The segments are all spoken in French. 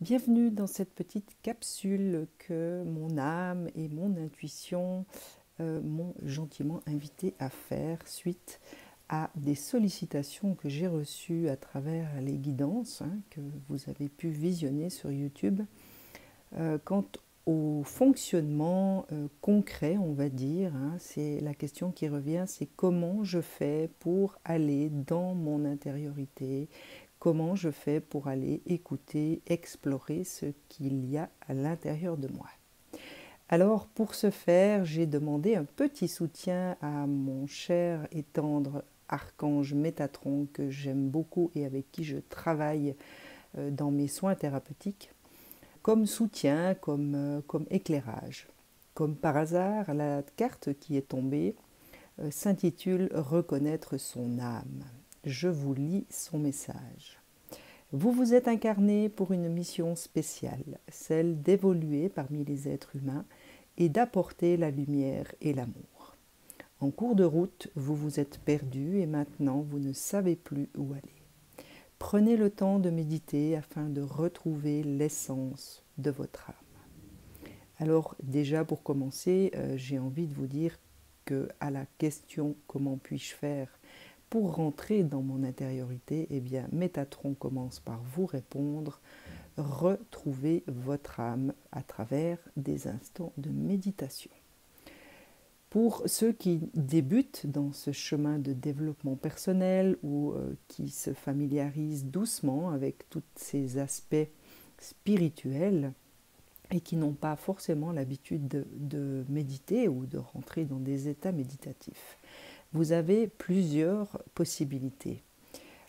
Bienvenue dans cette petite capsule que mon âme et mon intuition m'ont gentiment invité à faire suite à des sollicitations que j'ai reçues à travers les guidances que vous avez pu visionner sur YouTube quant au fonctionnement concret, on va dire. C'est la question qui revient, c'est comment je fais pour aller dans mon intériorité, comment je fais pour aller écouter, explorer ce qu'il y a à l'intérieur de moi. Alors pour ce faire, j'ai demandé un petit soutien à mon cher et tendre archange Métatron que j'aime beaucoup et avec qui je travaille dans mes soins thérapeutiques, comme soutien, comme éclairage. Comme par hasard, la carte qui est tombée s'intitule « Reconnaître son âme ». Je vous lis son message. Vous vous êtes incarné pour une mission spéciale, celle d'évoluer parmi les êtres humains et d'apporter la lumière et l'amour. En cours de route, vous vous êtes perdu et maintenant vous ne savez plus où aller. Prenez le temps de méditer afin de retrouver l'essence de votre âme. Alors déjà pour commencer, j'ai envie de vous dire que à la question « Comment puis-je faire ?» pour rentrer dans mon intériorité, eh bien, Métatron commence par vous répondre « Retrouvez votre âme à travers des instants de méditation ». Pour ceux qui débutent dans ce chemin de développement personnel ou qui se familiarisent doucement avec tous ces aspects spirituels et qui n'ont pas forcément l'habitude de méditer ou de rentrer dans des états méditatifs, vous avez plusieurs possibilités.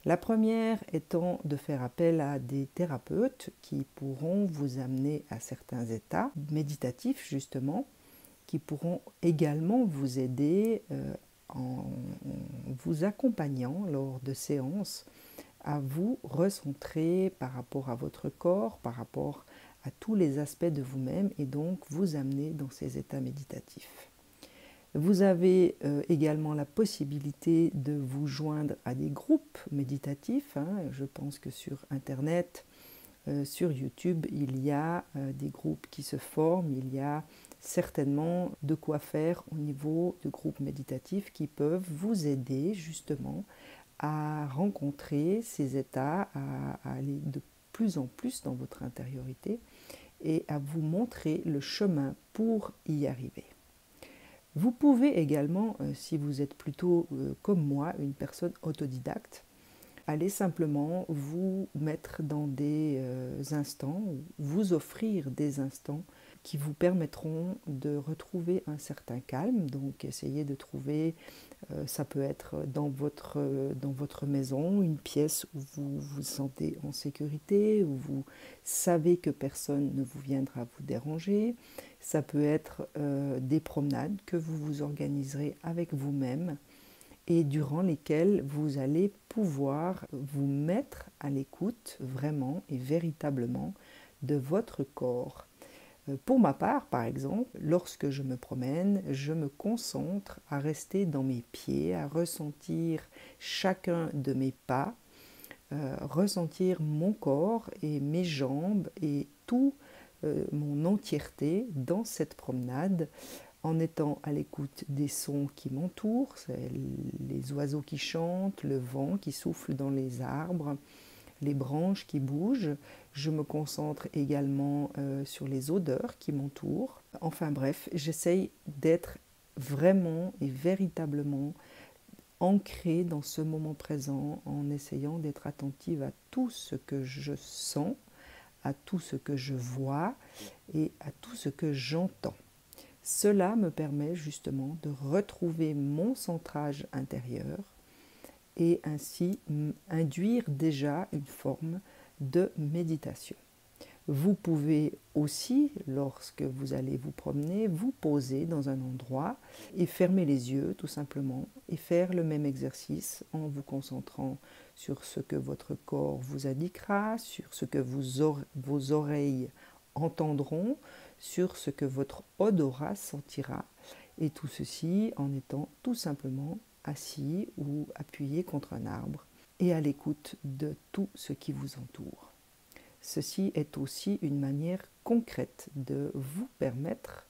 La première étant de faire appel à des thérapeutes qui pourront vous amener à certains états méditatifs justement, qui pourront également vous aider en vous accompagnant lors de séances à vous recentrer par rapport à votre corps, par rapport à tous les aspects de vous-même et donc vous amener dans ces états méditatifs. Vous avez également la possibilité de vous joindre à des groupes méditatifs. Je pense que sur Internet, sur YouTube, il y a des groupes qui se forment, il y a certainement de quoi faire au niveau de groupes méditatifs qui peuvent vous aider justement à rencontrer ces états, à aller de plus en plus dans votre intériorité et à vous montrer le chemin pour y arriver. Vous pouvez également, si vous êtes plutôt comme moi, une personne autodidacte, aller simplement vous mettre dans des instants, vous offrir des instants qui vous permettront de retrouver un certain calme. Donc essayez de trouver, ça peut être dans votre maison, une pièce où vous vous sentez en sécurité, où vous savez que personne ne vous viendra vous déranger. Ça peut être des promenades que vous vous organiserez avec vous-même et durant lesquelles vous allez pouvoir vous mettre à l'écoute vraiment et véritablement de votre corps. Pour ma part, par exemple, lorsque je me promène, je me concentre à rester dans mes pieds, à ressentir chacun de mes pas, ressentir mon corps et mes jambes et tout mon entièreté dans cette promenade, en étant à l'écoute des sons qui m'entourent, les oiseaux qui chantent, le vent qui souffle dans les arbres, les branches qui bougent. Je me concentre également sur les odeurs qui m'entourent. Enfin bref, j'essaye d'être vraiment et véritablement ancrée dans ce moment présent en essayant d'être attentive à tout ce que je sens, à tout ce que je vois et à tout ce que j'entends. Cela me permet justement de retrouver mon centrage intérieur et ainsi induire déjà une forme de méditation. Vous pouvez aussi, lorsque vous allez vous promener, vous poser dans un endroit et fermer les yeux tout simplement et faire le même exercice en vous concentrant sur ce que votre corps vous indiquera, sur ce que vos oreilles entendront, sur ce que votre odorat sentira, et tout ceci en étant tout simplement assis ou appuyé contre un arbre et à l'écoute de tout ce qui vous entoure. Ceci est aussi une manière concrète de vous permettre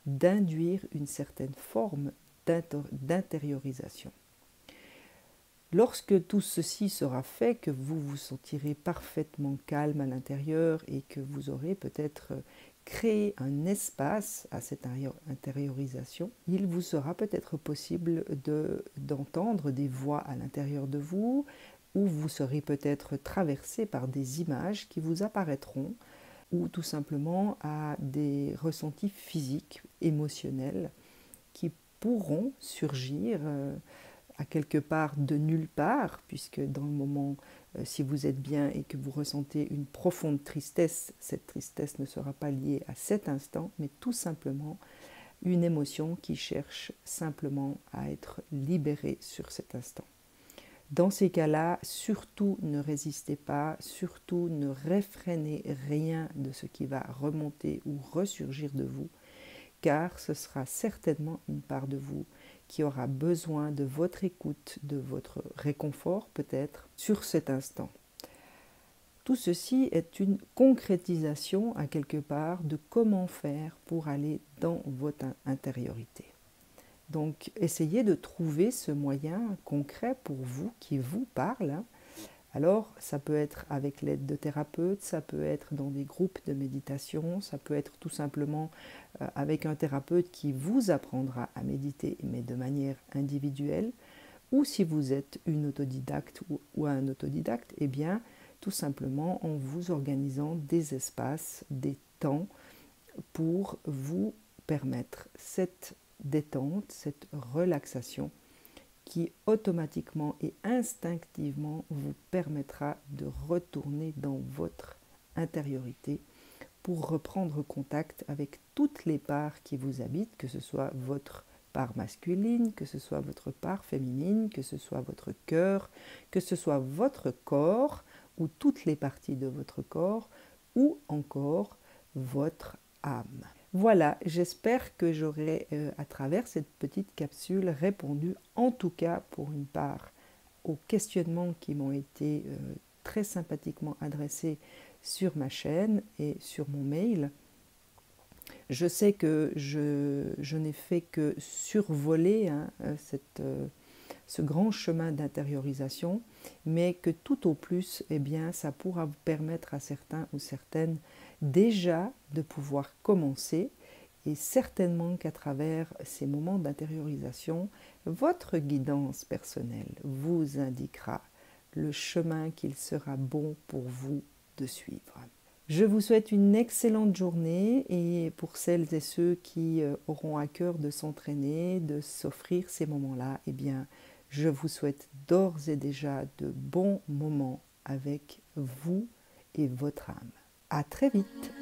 d'induire une certaine forme d'intériorisation. Lorsque tout ceci sera fait, que vous vous sentirez parfaitement calme à l'intérieur et que vous aurez peut-être créé un espace à cette intériorisation, il vous sera peut-être possible d'entendre des voix à l'intérieur de vous, ou vous serez peut-être traversé par des images qui vous apparaîtront, ou tout simplement à des ressentis physiques, émotionnels, qui pourront surgir à quelque part de nulle part, puisque dans le moment, si vous êtes bien et que vous ressentez une profonde tristesse, cette tristesse ne sera pas liée à cet instant, mais tout simplement une émotion qui cherche simplement à être libérée sur cet instant. Dans ces cas-là, surtout ne résistez pas, surtout ne réfrénez rien de ce qui va remonter ou ressurgir de vous, car ce sera certainement une part de vous qui aura besoin de votre écoute, de votre réconfort peut-être, sur cet instant. Tout ceci est une concrétisation à quelque part de comment faire pour aller dans votre intériorité. Donc, essayez de trouver ce moyen concret pour vous, qui vous parle. Alors, ça peut être avec l'aide de thérapeutes, ça peut être dans des groupes de méditation, ça peut être tout simplement avec un thérapeute qui vous apprendra à méditer, mais de manière individuelle. Ou si vous êtes une autodidacte ou un autodidacte, eh bien, tout simplement en vous organisant des espaces, des temps pour vous permettre cette détente, cette relaxation qui automatiquement et instinctivement vous permettra de retourner dans votre intériorité pour reprendre contact avec toutes les parts qui vous habitent, que ce soit votre part masculine, que ce soit votre part féminine, que ce soit votre cœur, que ce soit votre corps ou toutes les parties de votre corps, ou encore votre âme. Voilà, j'espère que j'aurai à travers cette petite capsule répondu en tout cas pour une part aux questionnements qui m'ont été très sympathiquement adressés sur ma chaîne et sur mon mail. Je sais que je n'ai fait que survoler ce grand chemin d'intériorisation, mais que tout au plus, eh bien, ça pourra vous permettre à certains ou certaines déjà de pouvoir commencer, et certainement qu'à travers ces moments d'intériorisation, votre guidance personnelle vous indiquera le chemin qu'il sera bon pour vous de suivre. Je vous souhaite une excellente journée, et pour celles et ceux qui auront à cœur de s'entraîner, de s'offrir ces moments-là, eh bien, je vous souhaite d'ores et déjà de bons moments avec vous et votre âme. À très vite!